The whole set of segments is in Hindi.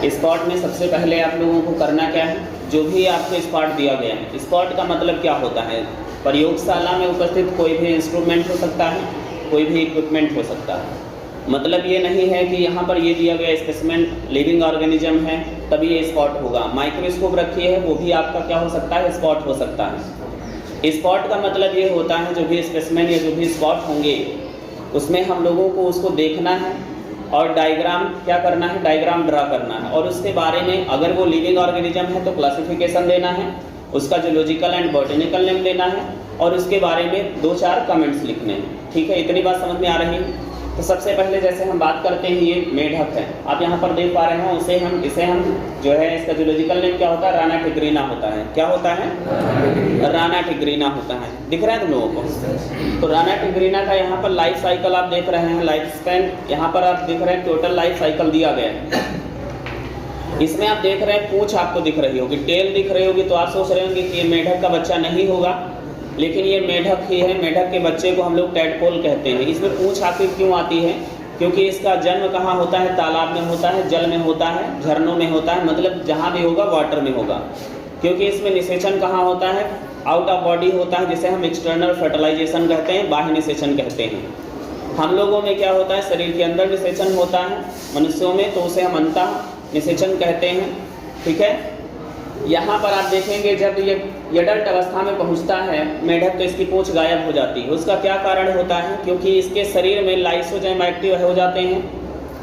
स्पॉट में सबसे पहले आप लोगों को करना क्या है, जो भी आपको स्पॉट दिया गया है, स्पॉट का मतलब क्या होता है, प्रयोगशाला में उपस्थित कोई भी इंस्ट्रूमेंट हो सकता है, कोई भी इक्विपमेंट हो सकता है। मतलब ये नहीं है कि यहाँ पर ये दिया गया स्पेसिमेन लिविंग ऑर्गेनिज्म है तभी ये स्पॉट होगा। माइक्रोस्कोप रखी है, वो भी आपका क्या हो सकता है, स्पॉट हो सकता है। स्पॉट का मतलब ये होता है जो भी स्पेसिमेन या जो भी स्पॉट होंगे उसमें हम लोगों को उसको देखना है और डायग्राम क्या करना है, डायग्राम ड्रा करना है, और उसके बारे में अगर वो लिविंग ऑर्गेनिज्म है तो क्लासिफिकेशन देना है, उसका जूलॉजिकल एंड बॉटनिकल नेम देना है और उसके बारे में 2-4 कमेंट्स लिखने हैं। ठीक है, इतनी बात समझ में आ रही है। तो सबसे पहले जैसे हम बात करते हैं, ये मेढक है, आप यहाँ पर देख पा रहे हैं, इसे हम जो है इसका जूलॉजिकल नेम क्या होता है, राना टिग्रीना होता है। क्या होता है, राना टिग्रीना होता है। दिख रहा है तुम लोगों को? तो राना टिग्रीना का यहाँ पर लाइफ साइकिल आप देख रहे हैं, लाइफ स्पैन यहाँ पर आप देख रहे हैं, टोटल लाइफ साइकिल दिया गया है। इसमें आप देख रहे हैं पूंछ आपको दिख रही होगी, टेल दिख रही होगी, तो आप सोच रहे होंगे कि ये मेढक का बच्चा नहीं होगा, लेकिन ये मेढक ही है। मेढक के बच्चे को हम लोग टैडपोल कहते हैं। इसमें पूंछ आखिर क्यों आती है, क्योंकि इसका जन्म कहाँ होता है, तालाब में होता है, जल में होता है, झरनों में होता है, मतलब जहाँ भी होगा वाटर में होगा। क्योंकि इसमें निषेचन कहाँ होता है, आउट ऑफ बॉडी होता है, जिसे हम एक्सटर्नल फर्टिलाइजेशन कहते हैं, बाह्य निषेचन कहते हैं। हम लोगों में क्या होता है, शरीर के अंदर निषेचन होता है, मनुष्यों में तो उसे हम अंतः निषेचन कहते हैं। ठीक है, यहाँ पर आप देखेंगे जब ये एडल्ट अवस्था में पहुँचता है मेढक तो इसकी पूंछ गायब हो जाती है। उसका क्या कारण होता है, क्योंकि इसके शरीर में लाइसोजाइम एक्टिव हो जाते हैं।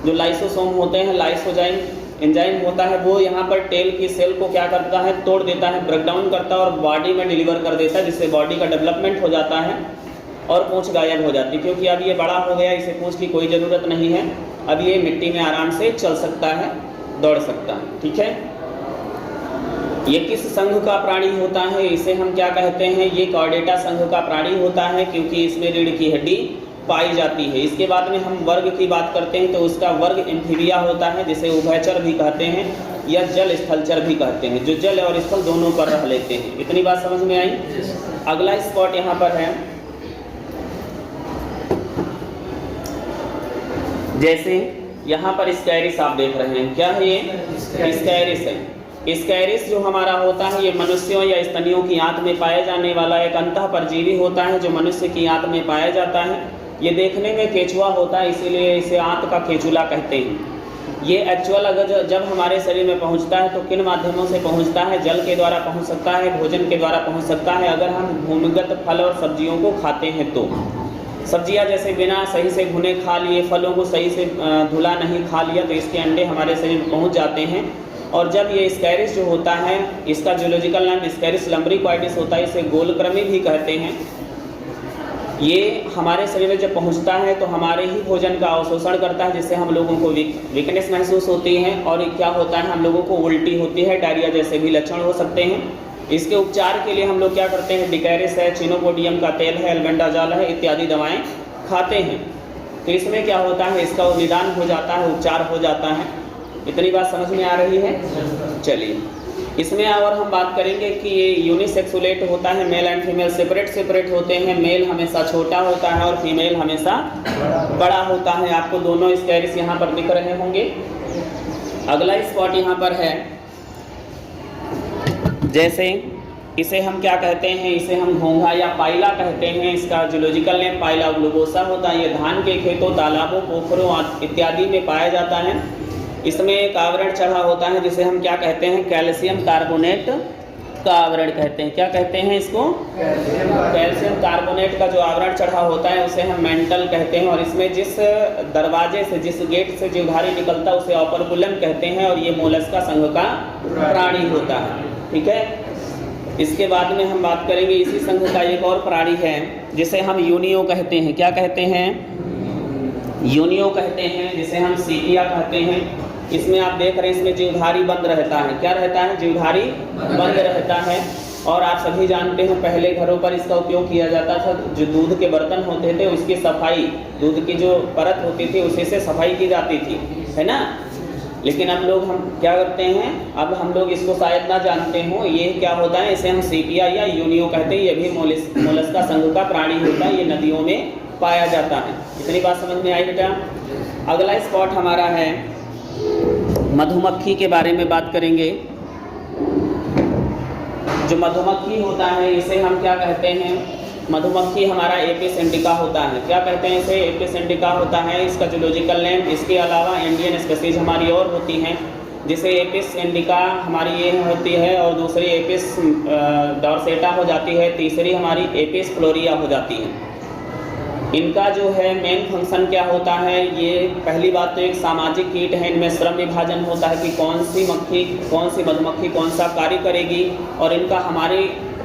जो लाइसोसोम होते हैं, लाइसोजाइम एंजाइम होता है, वो यहाँ पर टेल की सेल को क्या करता है, तोड़ देता है, ब्रेक डाउन करता है और बॉडी में डिलीवर कर देता है, जिससे बॉडी का डेवलपमेंट हो जाता है और पूंछ गायब हो जाती है। क्योंकि अब ये बड़ा हो गया, इसे पूंछ की कोई ज़रूरत नहीं है, अब ये मिट्टी में आराम से चल सकता है, दौड़ सकता है। ठीक है, ये किस संघ का प्राणी होता है, इसे हम क्या कहते हैं, ये कॉर्डेटा संघ का प्राणी होता है, क्योंकि इसमें रीढ़ की हड्डी पाई जाती है। इसके बाद में हम वर्ग की बात करते हैं तो उसका वर्ग एम्फीबिया होता है, जिसे उभयचर भी कहते हैं या जल स्थलचर भी कहते हैं, जो जल और स्थल दोनों पर रह लेते हैं। इतनी बात समझ में आई। अगला स्पॉट यहाँ पर है, जैसे यहाँ पर स्कैरिस आप देख रहे हैं, क्या है ये, स्कैरिस है। स्कैरिस जो हमारा होता है, ये मनुष्यों या स्तनियों की आंत में पाया जाने वाला एक अंतः परजीवी होता है, जो मनुष्य की आंत में पाया जाता है। ये देखने में केचुआ होता है, इसीलिए इसे आंत का केचुला कहते हैं। ये एक्चुअल अगर जब हमारे शरीर में पहुंचता है तो किन माध्यमों से पहुंचता है, जल के द्वारा पहुंच सकता है, भोजन के द्वारा पहुंच सकता है, अगर हम भूमिगत फल और सब्जियों को खाते हैं तो। सब्जियां जैसे बिना सही से भुने खा लिए, फलों को सही से धुला नहीं खा लिया, तो इसके अंडे हमारे शरीर में पहुँच जाते हैं। और जब ये स्कैरिस जो होता है, इसका जूलॉजिकल नाम स्कैरिस लम्ब्रिक्वाइटिस होता है, इसे गोलकृमि भी कहते हैं। ये हमारे शरीर में जब पहुंचता है तो हमारे ही भोजन का अवशोषण करता है, जिससे हम लोगों को वीकनेस महसूस होती है और क्या होता है, हम लोगों को उल्टी होती है, डायरिया जैसे भी लक्षण हो सकते हैं। इसके उपचार के लिए हम लोग क्या करते हैं, डिकैरिस है, चिनोपोडियम का तेल है, एल्बेंडाजॉल है, इत्यादि दवाएँ खाते हैं। तो इसमें क्या होता है, इसका निदान हो जाता है, उपचार हो जाता है। इतनी बात समझ में आ रही है। चलिए, इसमें और हम बात करेंगे कि ये यूनिसेक्सुलेट होता है, मेल एंड फीमेल सेपरेट होते हैं। मेल हमेशा छोटा होता है और फीमेल हमेशा बड़ा होता है। आपको दोनों स्कैरिस यहाँ पर दिख रहे होंगे। अगला स्पॉट यहाँ पर है, जैसे इसे हम क्या कहते हैं, इसे हम घोंघा या पाइला कहते हैं। इसका जूलॉजिकल नेम पाइला ग्लोबोसा होता है। ये धान के खेतों, तालाबों, पोखरों इत्यादि में पाया जाता है। इसमें एक आवरण चढ़ा होता है, जिसे हम क्या कहते हैं, कैल्शियम कार्बोनेट का आवरण कहते हैं। क्या कहते हैं इसको, कैल्शियम कार्बोनेट का जो आवरण चढ़ा होता है उसे हम मेंटल कहते हैं। और इसमें जिस दरवाजे से, जिस गेट से जीवधारी निकलता है उसे ऑपरकुलम कहते हैं, और ये मोलस्का संघ का प्राणी होता है। ठीक है, इसके बाद में हम बात करेंगे इसी संघ का एक और प्राणी है, जिसे हम यूनियो कहते हैं। क्या कहते हैं, यूनियो कहते हैं, जिसे हम सीपिया कहते हैं। इसमें आप देख रहे हैं, इसमें जीवधारी बंद रहता है। क्या रहता है, जीवधारी बंद रहता है। और आप सभी जानते हैं पहले घरों पर इसका उपयोग किया जाता था। जो दूध के बर्तन होते थे उसकी सफाई, दूध की जो परत होती थी उसी से सफाई की जाती थी, है ना। लेकिन अब लोग हम क्या करते हैं, अब हम लोग इसको शायद ना जानते हो, ये क्या होता है, इसे हम सीपिया या यूनियो कहते हैं। ये भी मोलस्का संघ का प्राणी होता है, ये नदियों में पाया जाता है। इतनी बात समझ में आई बेटा। अगला स्पॉट हमारा है मधुमक्खी के बारे में बात करेंगे। जो मधुमक्खी होता है इसे हम क्या कहते हैं? मधुमक्खी हमारा एपिस इंडिका होता है। क्या कहते हैं इसे? एपिस इंडिका होता है इसका जूलॉजिकल नेम। इसके अलावा इंडियन स्पीसीज हमारी और होती हैं, जिसे एपिस इंडिका हमारी ये होती है, और दूसरी एपिस डॉर्सेटा हो जाती है, तीसरी हमारी एपिस फ्लोरिया हो जाती है। इनका जो है मेन फंक्शन क्या होता है? ये पहली बात तो एक सामाजिक कीट है, इनमें श्रम विभाजन होता है कि कौन सी मधुमक्खी कौन सा कार्य करेगी, और इनका हमारी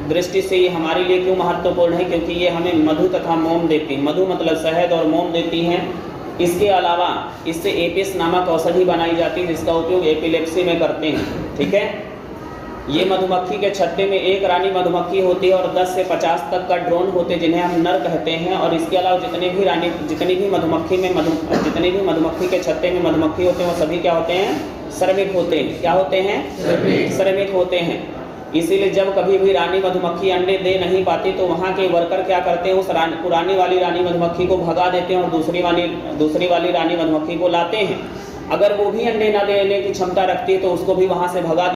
दृष्टि से ये हमारे लिए क्यों महत्वपूर्ण है? क्योंकि ये हमें मधु तथा मोम देती है। मधु मतलब शहद और मोम देती हैं। इसके अलावा इससे एपिस नामक औषधि बनाई जाती है, जिसका उपयोग एपिलेप्सी में करते हैं। ठीक है, ये मधुमक्खी के छत्ते में एक रानी मधुमक्खी होती है और 10 से 50 तक का ड्रोन होते हैं, जिन्हें हम नर कहते हैं। और इसके अलावा जितनी भी मधुमक्खी के छत्ते में मधुमक्खी होते हैं वो सभी क्या होते हैं? श्रमिक होते हैं। क्या होते हैं? श्रमिक होते हैं। इसीलिए जब कभी भी रानी मधुमक्खी अंडे दे नहीं पाती तो वहाँ के वर्कर क्या करते हैं? उस पुरानी वाली रानी मधुमक्खी को भगा देते हैं और दूसरी वाली रानी मधुमक्खी को लाते हैं। अगर वो भी अंडे ना देने की क्षमता रखती है तो उसको भी वहाँ से भगा